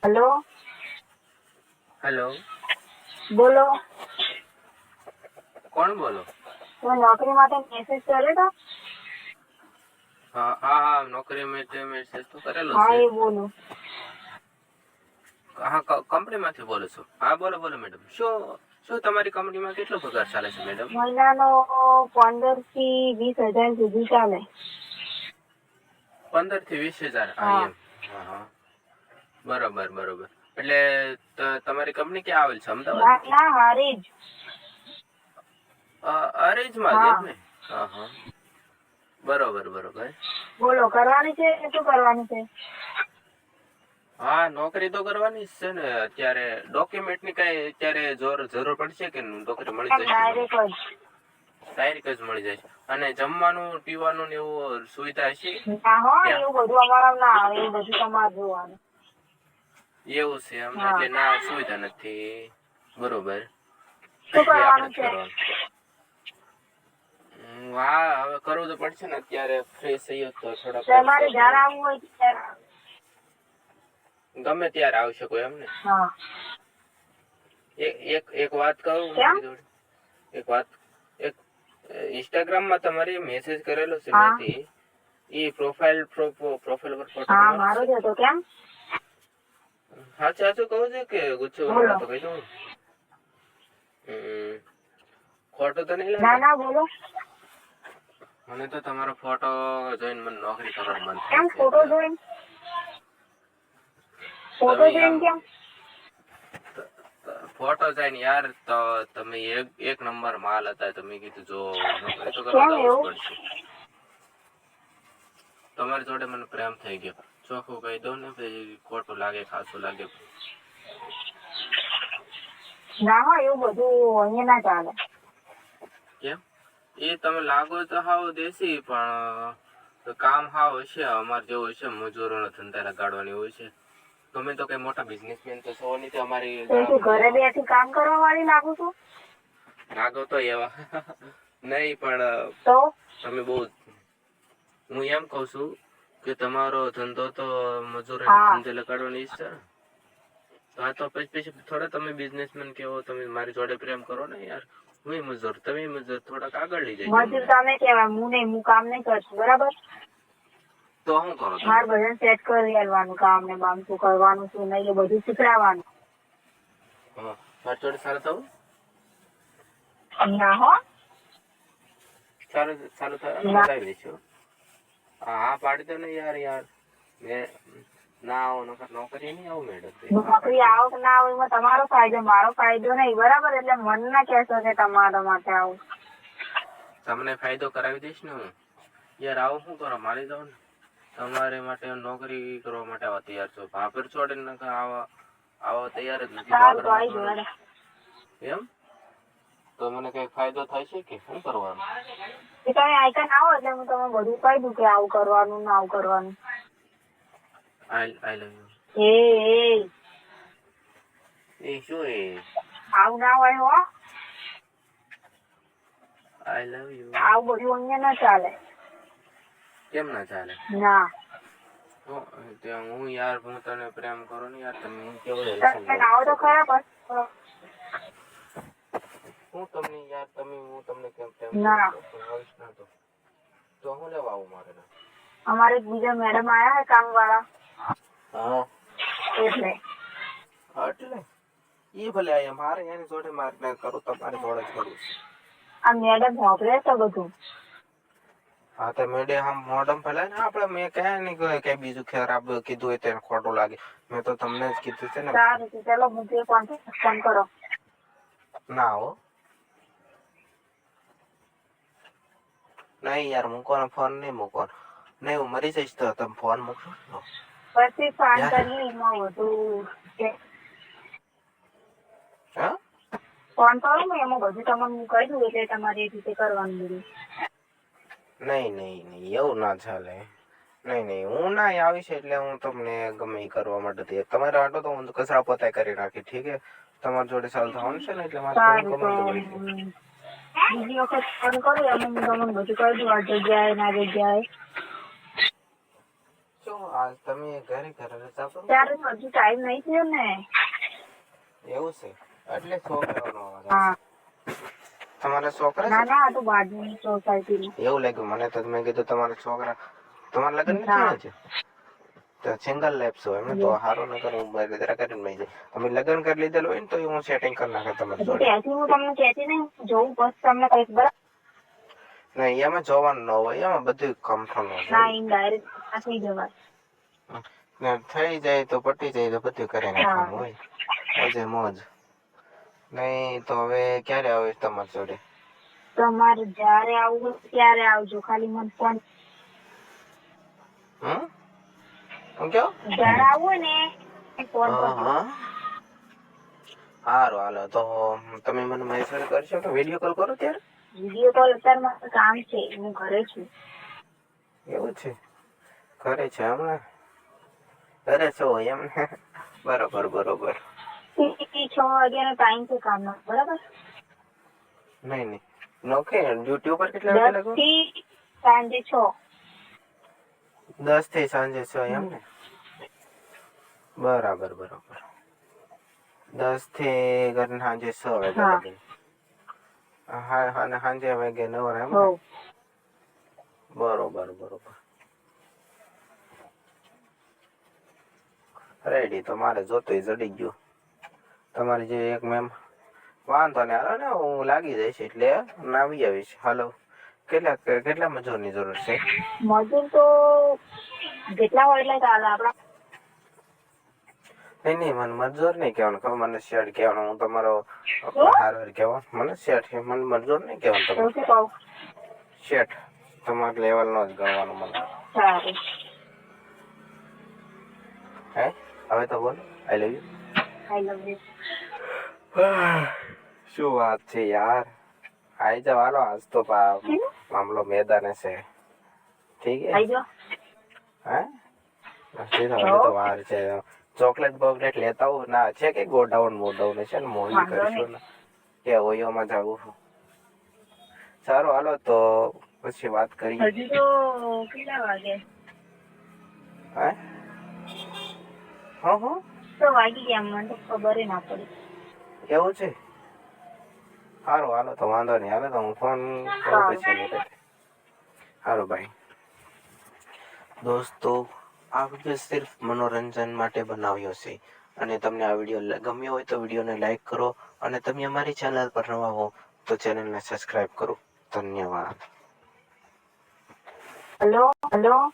Hello. Hello. બોલો. કોણ બોલો? તમે નોકરી માટે મેસેજ કર્યો તો? હા હા હા, નોકરી માટે મેસેજ તો કરેલો હા, છે. એ બોલું. હા, કંપનીમાંથી બોલો છો? હા, બોલો બોલો મેડમ. શું શું તમારી કંપનીમાં કેટલો પગાર ચાલે છે મેડમ? મહિનાનો 15 થી 20,000 સુધી ચાલે. 15 થી 20,000? હા, હા. એમ. હા હા, બરોબર બરોબર. એટલે તમારી કંપની ક્યાં આવેલ છે? ના અમદાવાદમાં? ના, હારી જ. અરેજમાં જ હા. એમ ને? હા હા, બરોબર બરોબર. બોલો, કરવાની છે કે શું કરવાનું છે? હા, નોકરી તો કરવાની જ છે ને. અત્યારે ડોક્યુમેન્ટ ની કઈ અત્યારે જરૂર પડશે કે નોકરી મળી જશે મને? ડાયરેક્ટ જ. ડાયરેક્ટ જ મળી જાય છે. અને જમવાનું પીવાનું ને એવું સુવિધા હશે ના હો, ત્યાં? એવું બધું અમારા ના આવે. એવું બધું તમારે જોવાનું. એવું છે એમ? હા. એટલે ના, સુવિધા નથી. બરોબર. શું એ આપડે કરવાનું જ છે? કરવાનું. હા, હવે કરવું તો પડશે ને. અત્યારે ફ્રી થઈએ તો થોડાક તમારે કરશો તો જયારે આવવું હોય ત્યારે. ગમે ત્યારે આવી શકો એમ ને? હા. એક વાત કહું કેમ? મારી જોડે? એક વાત. એક ઇન્સ્ટાગ્રામમાં તમારી મેસેજ કરેલો છે હા. મેથી. એ પ્રોફાઇલ પર ફોટો હા, તમારો મારો છે? જ હતો. કેમ? સાચું સાચું કહું છે કે ગુચ્છો બોલો. બનાવવાનો તો કહી દઉં? ખોટો તો નહીં ના લાગે? ના, બોલો. મને તો તમારો ફોટો જોઈને મને નોકરી કરવાનું મન થાય કેમ છે ફોટો એટલે. જોઈને? ફોટો તમે આમ જોઈને કેમ? ફોટો જોઈને યાર, તો તમે એક નંબર માલ હતા. તમે કીધું જો નોકરી તો કરવા કેમ જવું જ એવું? પડશે. તમારી જોડે મને પ્રેમ થઈ ગયો. ચોખ્ખું કહી દઉં ને ભાઈ, ખોટું લાગે ખાસું લાગે. ના હોય, એવું બધું અહીંયા ના ચાલે. કેમ? એ તમે લાગો તો હાવ દેશી, પણ તો કામ હાવ હશે અમારે જેવું હશે. મજૂરોનો ધંધા લગાડવાની હોય છે. તમે તો કઈ મોટા બિઝનેસમેન તો છો નહીં, અમારી તો શું ગાળામાં ઘરે લેવા. બેઠી કામ કરવા વાળી લાગુ છું? લાગો તો એવા નહીં, પણ તો તમે બહુ. હું એમ કઉ છું કે તમારો ધંધો તો મજૂરોને હા. ધંધે લગાડવાની ઈચ્છા છે. હા, તો પછી થોડા તમે બિઝનેસમેન કેવો, તમે મારી જોડે પ્રેમ કરો ને યાર. હું મજૂર, તમે મજૂર, થોડાક આગળ લઈ જજો મજૂર મને. તમે કેવાય, હું નહીં. હું કામ નહીં કરતી, બરાબર? તો શું કરો તમે? મારે બધાને સેટ કરી દેવાનું. કામ ને બામ શું કરવાનું, શું નહીં, એ બધું શીખડાવવાનું. હા, મારી જોડે સારું થવું? ના હો. સારું સારું થાય ને, ના. બતાવી દઈશું. હા, પાડી દો ને યાર. યાર ના આવો નોકરી નહીં આવું મેડમ. હા નોકરી પાડી દો ને. આવો કે ના આવો એમાં તમારો ફાયદો, મારો ફાયદો નહીં, બરાબર? એટલે મને ના કહેશો કે તમારા માટે આવું. તમને ફાયદો કરાવી દઈશ ને હું. યાર આવું શું કરો, મારી દઉં ને. તમારે માટે નોકરી કરવા માટે આવા તૈયાર છો. ભાભર છોડીને આવા તૈયાર જ નથી. સારું તો ભાભરમાં આવી થોડું જોડે. એમ. તો મને કઈ ફાયદો થાય છે કે શું કરવાનું? એ તમે આઈકન આવો એટલે હું તમને બધું કહી દઉં કે આવું કરવાનું ને આવું કરવાનું. આઈ લવ યુ. એ એ શું એ? આવું ના હોય હો. આઈ લવ યુ. આવું બધું અહીંયા ના ચાલે. કેમ ના ચાલે? ના. હું યાર, હું તને પ્રેમ કરું ને યાર. તમે હું કેવું તમે આવો તો ખરા બસ. હું તમને યાર, હું તમને કેમ પ્રેમ કરું ના. તો આવીશ ના તો હું લેવા આવું મારે? અમારે એક બીજા મેડમ આયા હે કામ વાળા. હા. એટલે. એટલે એ ભલે મારે એની જોડે મારે કરું, તમારી જોડે જ કરવું છે. આ મેડમ હોભળે છે બધું. હા, તો મોડમ ભલે ને આપડે. મેં કહ્યા ને કઈ બીજું ખરાબ કીધું હોય તેને ખોટું લાગે. મેં તો તમને જ કીધું છે ને. સારું છે, ચાલો મૂકીએ ફોન કરો. ના હો. નહીં યાર, મૂકવાનો ફોન નહીં. મૂકવાનો નહીં. હું મરી જઈશ તો તમે ફોન મૂકશો. પછી ફોન યાર. કરીએ એમાં વધુ. હા. ફોન કરું ને એમાં બધું તમને હું કહી દઉં એટલે તમારે એ રીતે કરવાનું બધું. નહીં નહીં નહીં, એવું ના ચાલે. નહીં નહીં, હું ના આવીશ એટલે હું તમને ગમે એ કરવા માટે તમારે આટો તો હું કચરા પોતા કરી નાખી. ઠીક છે. તમારી જોડે ચાલુ થવાનું છે ને એટલે મારે થોડું સારું તો ગમતું હોય છે. બીજી વખત ફોન કરું એમાં હું તમને બધું કહી દઉં. આ જગ્યાએ ના જગ્યાએ. શું આજ તમે ઘરે રજા કરો? ત્યારે હજુ ટાઈમ નહીં થયો ને. એવું છે એટલે છોકરાઓનો અવાજ હા. આવશે. તમારા છોકરા ના છે? ના, આ તો બાજુની સોસાયટીની. એવું લાગ્યું મને તો. મેં કીધું તમારા છોકરા, તમારા લગ્ન નથી હા. થયા છે? તો સિંગલ લાઈફ છો એમને તો હારો નગર હું જરા કરીને લઈ જાય. તમે લગ્ન કરી લીધેલું હોય ને તો હું સેટિંગ કરી નાખે તમારી જોડે. ત્યાંથી હું તમને કહેતી નહીં, જોઉં બસ તમને કઈક બરાબર. નહીં એમાં જોવાનું ન હોય, એમાં બધું કમ્ફર્ટ ના, હોય. ઇન ડાયરેક્ટ થઈ જવાય. ને થઈ જાય તો પટી જાય તો બધું કરી નાખવાનું હોય. મોજે મોજ. નહીં તો હવે ક્યારે આવીશ તમારી જોડે? તમારે જ્યારે આવવું હોય ત્યારે આવજો, ખાલી મને ફોન. હું કયો? જ્યારે આવવું હોય ને ફોન હા કરજો. હા સારું હાલો તો તમે મને મેસેજ કરશો કે વિડીયો કોલ કરો ત્યારે? વિડીયો કોલ અત્યારે મારે કામ છે, હું ઘરે છું. એવું છે? ઘરે છે હમણાં? ઘરે છો એમ ને? બરોબર બરોબર. 6 વાગ્યાનો ટાઈમ છે કામનો, બરાબર? નહીં નહીં નોખે ડ્યુટી ઉપર કેટલા વાગે 10 લાગો? થી સાંજે 6. 10 થી સાંજે 6 એમ ને? બરાબર બરોબર. 10 થી ઘરે સાંજે 6 વાગ્યા હા. લગી. હા હા ને સાંજે વાગે 9 એમ ને? હો. બરોબર બરોબર. રેડી તો મારે જોતું જડી ગયું. તમારી જે એક મેમ વાંધો ને હાલો ને હું લાગી જઈશ એટલે આવી આવીશ. હાલો કેટલા મજૂરની જરૂર છે? મજૂર તો જેટલા હોય એટલે ચાલે આપડા. નહીં નહીં મને મજૂર નહીં કહેવાનું, ખબર મને શેઠ કહેવાનું. હું તમારો હારવાર કહેવાનું, મને શેઠ મને મજૂર નહીં કહેવાનું. તમે શું કહું? શેઠ તમારા લેવલનો જ ગણવાનું મને. સારું. હે હવે તો બોલો આઈ love you. I love you. શું વાત છે યાર. આઈ જાવ હાલો, આજ તો મામલો મેદાને છે. ઠીક હે? આઈ જાઓ. હે હજી તો વાર છે. ચોકલેટ બોકલેટ લેતા હોવ ના છે કે ગોડાઉન મોડાઉન છે ને મોહી વાંધો કરીશું ને કે ઓયોમાં જવું. સારું હાલો તો પછી વાત કરીએ. હજી તો કેટલા વાગે? હે હા તો વાગી ગયા, મને તો ખબર ના પડી. એવું છે? સારું હાલો તો વાંધો નહીં. હાલો તો હું ફોન કરું પછી નીકળે. સારું ભાઈ. દોસ્તો આ વિડીયો સિર્ફ મનોરંજન માટે બનાવ્યો છે અને તમને આ વિડીયો ગમ્યો હોય તો વિડીયોને લાઈક કરો અને તમે અમારી ચેનલ પર નવા હો તો ચેનલને સબસ્ક્રાઇબ કરો. ધન્યવાદ. Hello hello.